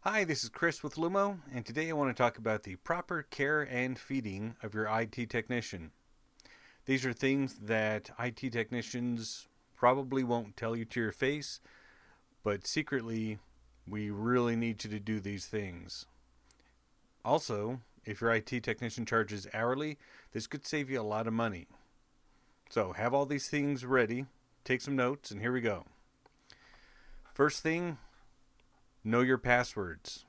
Hi, this is Chris with Lumo, and today I want to talk about the proper care and feeding of your IT technician. These are things that IT technicians probably won't tell you to your face, but secretly, we really need you to do these things. Also, if your IT technician charges hourly, this could save you a lot of money. So, have all these things ready, take some notes, and here we go. First thing, know your passwords.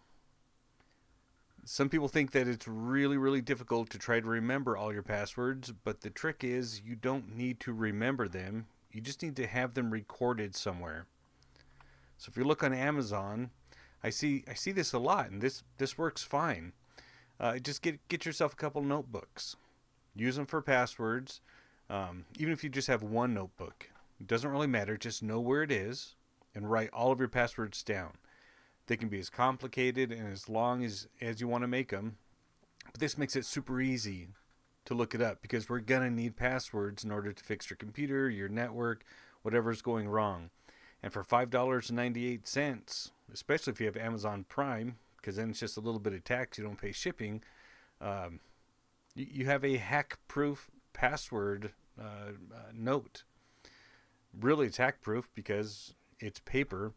Some people think that it's really difficult to try to remember all your passwords, but the trick is you don't need to remember them. You just need to have them recorded somewhere. So if you look on Amazon, I see this a lot, and this works fine. Just get yourself a couple notebooks. Use them for passwords. Even if you just have one notebook, it doesn't really matter. Just know where it is and write all of your passwords down. They can be as complicated and as long as you want to make them. But this makes it super easy to look it up because we're going to need passwords in order to fix your computer, your network, whatever's going wrong. And for $5.98, especially if you have Amazon Prime, because then it's just a little bit of tax, you don't pay shipping, um, you have a hack proof password note. Really, it's hack proof because it's paper.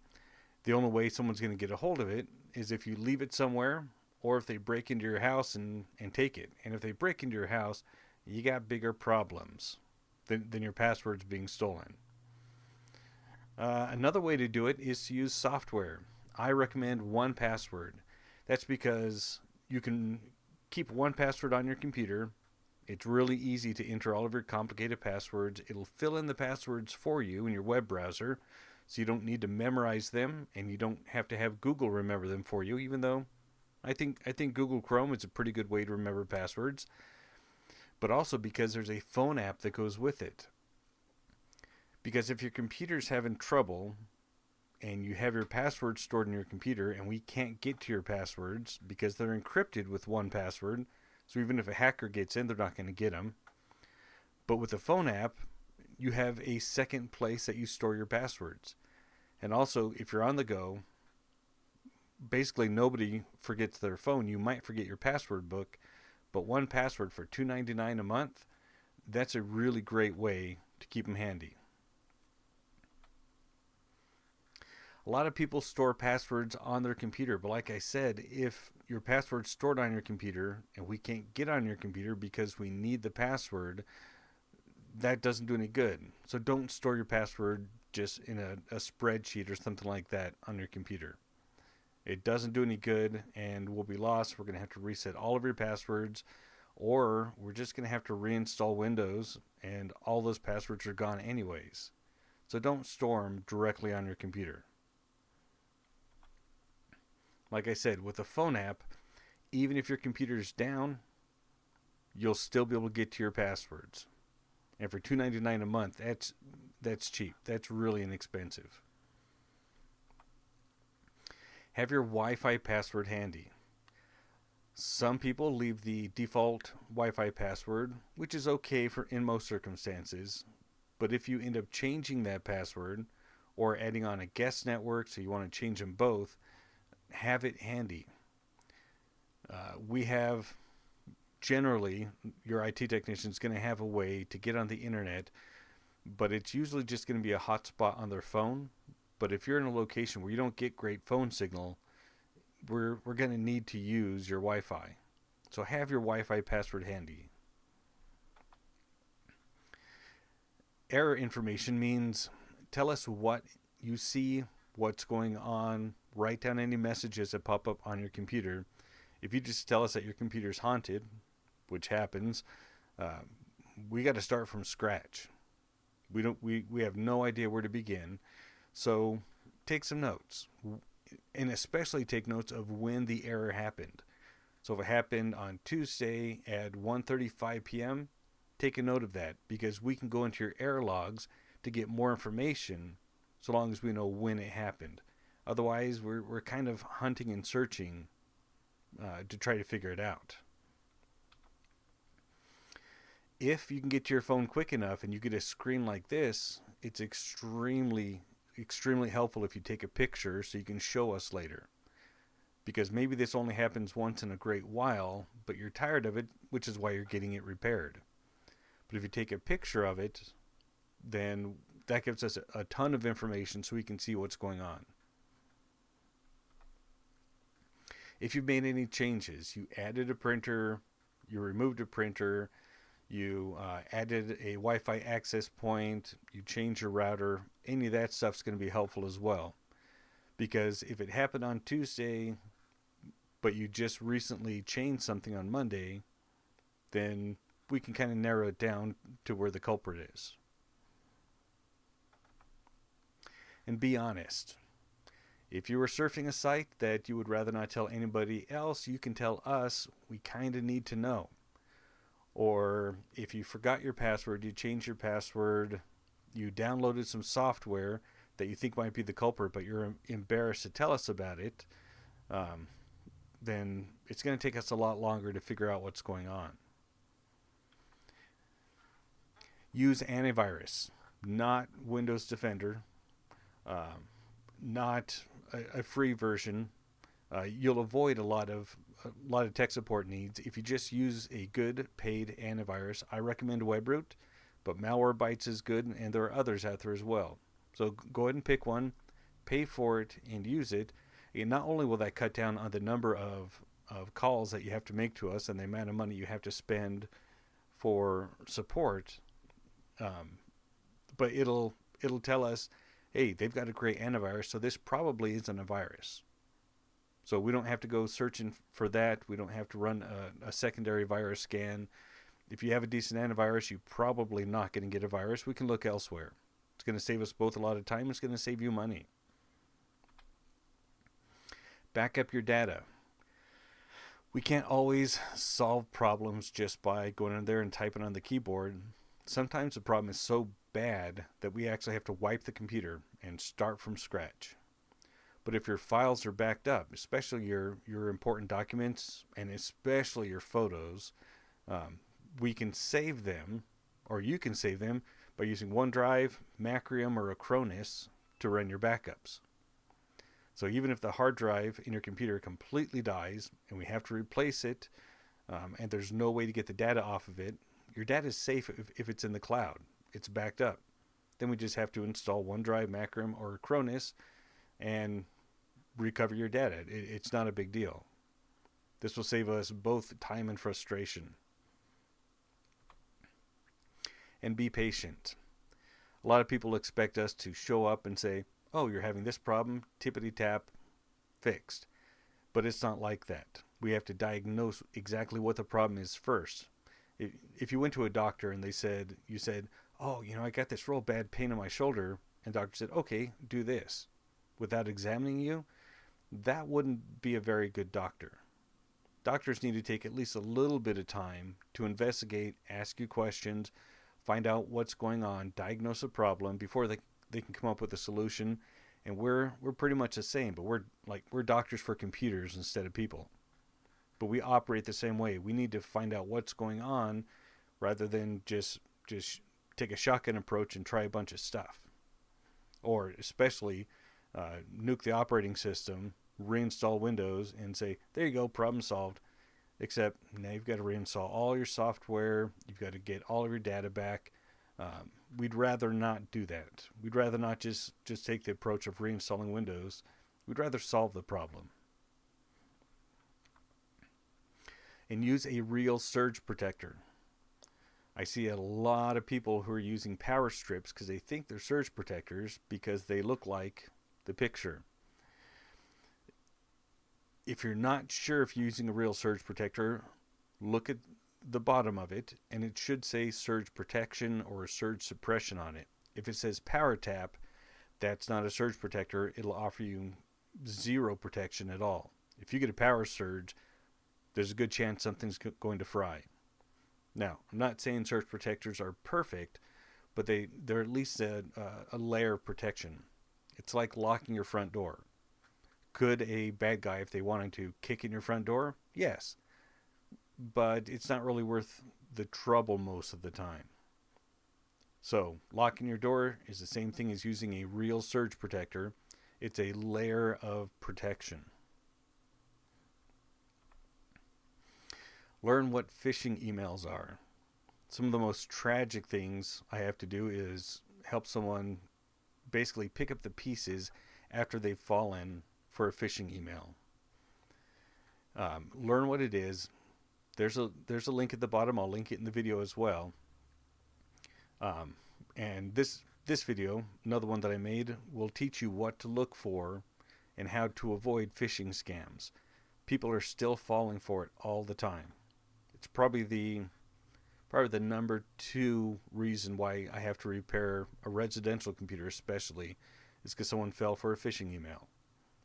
The only way someone's going to get a hold of it is if you leave it somewhere or if they break into your house and take it. And if they break into your house, you got bigger problems than your passwords being stolen. Another way to do it is to use software. I recommend 1Password. That's because you can keep 1Password on your computer. It's really easy to enter all of your complicated passwords. It'll fill in the passwords for you in your web browser, so you don't need to memorize them and you don't have to have Google remember them for you, even though I think Google Chrome is a pretty good way to remember passwords, but also because there's a phone app that goes with it. Because if your computer's having trouble and you have your passwords stored in your computer and we can't get to your passwords because they're encrypted with 1Password, so even if a hacker gets in, they're not going to get them. But with the phone app, you have a second place that you store your passwords. And also, if you're on the go, basically nobody forgets their phone. You might forget your password book, but 1Password for $2.99 a month, that's a really great way to keep them handy. A lot of people store passwords on their computer, but like I said, if your password's stored on your computer and we can't get on your computer because we need the password, that doesn't do any good. So don't store your password just in a spreadsheet or something like that on your computer. It doesn't do any good and we'll be lost. We're going to have to reset all of your passwords, or we're just going to have to reinstall Windows and all those passwords are gone anyways. So don't store them directly on your computer. Like I said, with a phone app, even if your computer's down, you'll still be able to get to your passwords. And for $2.99 a month, that's cheap. That's really inexpensive. Have your Wi-Fi password handy. Some people leave the default Wi-Fi password, which is okay for in most circumstances. But if you end up changing that password or adding on a guest network, so you want to change them both, have it handy. We have generally your IT technician is going to have a way to get on the internet, but it's usually just going to be a hotspot on their phone. But if you're in a location where you don't get great phone signal, we're going to need to use your Wi-Fi. So have your Wi-Fi password handy. Error information means tell us what you see, what's going on, write down any messages that pop up on your computer. If you just tell us that your computer's haunted, which happens, uh, we got to start from scratch. We have no idea where to begin. So take some notes, and especially take notes of when the error happened. So if it happened on Tuesday at 1:35 p.m., take a note of that because we can go into your error logs to get more information so long as we know when it happened. Otherwise, we're kind of hunting and searching to try to figure it out. If you can get to your phone quick enough and you get a screen like this, it's extremely helpful if you take a picture so you can show us later. because maybe this only happens once in a great while, but you're tired of it, which is why you're getting it repaired. But if you take a picture of it, then that gives us a ton of information so we can see what's going on. If you've made any changes, you added a printer, you removed a printer, you added a Wi-Fi access point, you changed your router, any of that stuff's going to be helpful as well. Because if it happened on Tuesday, but you just recently changed something on Monday, then we can kind of narrow it down to where the culprit is. And be honest. If you were surfing a site that you would rather not tell anybody else, you can tell us. We kind of need to know. Or if you forgot your password, you changed your password, you downloaded some software that you think might be the culprit, but you're embarrassed to tell us about it, then it's going to take us a lot longer to figure out what's going on. Use antivirus, not Windows Defender, not a free version. You'll avoid a lot of tech support needs if you just use a good paid antivirus. I recommend Webroot, but Malwarebytes is good, and there are others out there as well. So go ahead and pick one, pay for it, and use it. And not only will that cut down on the number of calls that you have to make to us and the amount of money you have to spend for support, but it'll tell us, hey, they've got a great antivirus, so this probably isn't a virus. So we don't have to go searching for that. We don't have to run a secondary virus scan. If you have a decent antivirus, you're probably not going to get a virus. We can look elsewhere. It's going to save us both a lot of time. It's going to save you money. Back up your data. We can't always solve problems just by going in there and typing on the keyboard. Sometimes the problem is so bad that we actually have to wipe the computer and start from scratch. But if your files are backed up, especially your important documents and especially your photos, we can save them, or you can save them by using OneDrive, Macrium, or Acronis to run your backups. So even if the hard drive in your computer completely dies and we have to replace it, and there's no way to get the data off of it, your data is safe if it's in the cloud. It's backed up. Then we just have to install OneDrive, Macrium, or Acronis and recover your data. It's not a big deal. This will save us both time and frustration. And be patient. A lot of people expect us to show up and say, oh, you're having this problem, tippity-tap, fixed. But it's not like that. We have to diagnose exactly what the problem is first. If you went to a doctor and you said, oh, I got this real bad pain in my shoulder, and the doctor said, okay, do this, without examining you, that wouldn't be a very good doctor. Doctors need to take at least a little bit of time to investigate, ask you questions, find out what's going on, diagnose a problem before they can come up with a solution. And we're pretty much the same, but we're doctors for computers instead of people. But we operate the same way. We need to find out what's going on rather than just take a shotgun approach and try a bunch of stuff. Or especially nuke the operating system, reinstall Windows, and say, there you go, problem solved. Except now you've got to reinstall all your software. You've got to get all of your data back. We'd rather not do that. We'd rather not just take the approach of reinstalling Windows. We'd rather solve the problem. And use a real surge protector. I see a lot of people who are using power strips because they think they're surge protectors because they look like the picture. If you're not sure if you're using a real surge protector, look at the bottom of it, and it should say surge protection or surge suppression on it. If it says power tap, that's not a surge protector. It'll offer you zero protection at all. If you get a power surge, there's a good chance something's going to fry. Now, I'm not saying surge protectors are perfect, but they're at least a layer of protection. It's like locking your front door. Could a bad guy, if they wanted to, kick in your front door? Yes. But it's not really worth the trouble most of the time. So, locking your door is the same thing as using a real surge protector. It's a layer of protection. Learn what phishing emails are. Some of the most tragic things I have to do is help someone basically pick up the pieces after they've fallen for a phishing email. Learn what it is. There's a link at the bottom. I'll link it in the video as well. And this video, another one that I made, will teach you what to look for and how to avoid phishing scams. People are still falling for it all the time. It's probably the number 2 reason why I have to repair a residential computer, especially, is because someone fell for a phishing email.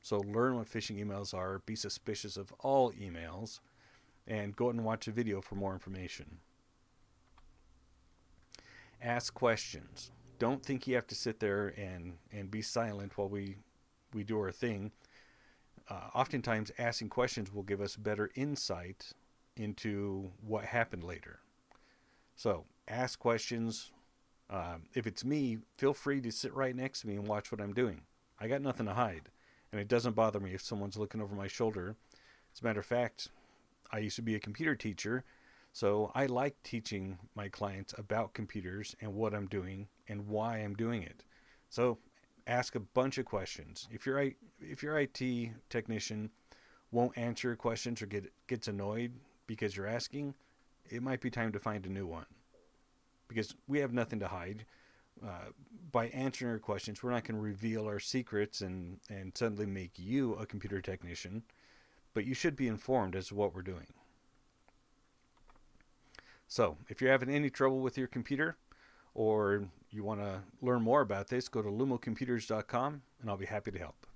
So learn what phishing emails are, be suspicious of all emails, and go out and watch a video for more information. Ask questions. Don't think you have to sit there and be silent while we do our thing. Oftentimes, asking questions will give us better insight into what happened later. So, ask questions. If it's me, feel free to sit right next to me and watch what I'm doing. I got nothing to hide, and it doesn't bother me if someone's looking over my shoulder. As a matter of fact, I used to be a computer teacher, so I like teaching my clients about computers and what I'm doing and why I'm doing it. So ask a bunch of questions. If your IT technician won't answer your questions or gets annoyed because you're asking, it might be time to find a new one, because we have nothing to hide. By answering your questions, we're not going to reveal our secrets and suddenly make you a computer technician, but you should be informed as to what we're doing. So if you're having any trouble with your computer, or you want to learn more about this, go to lumocomputers.com and I'll be happy to help.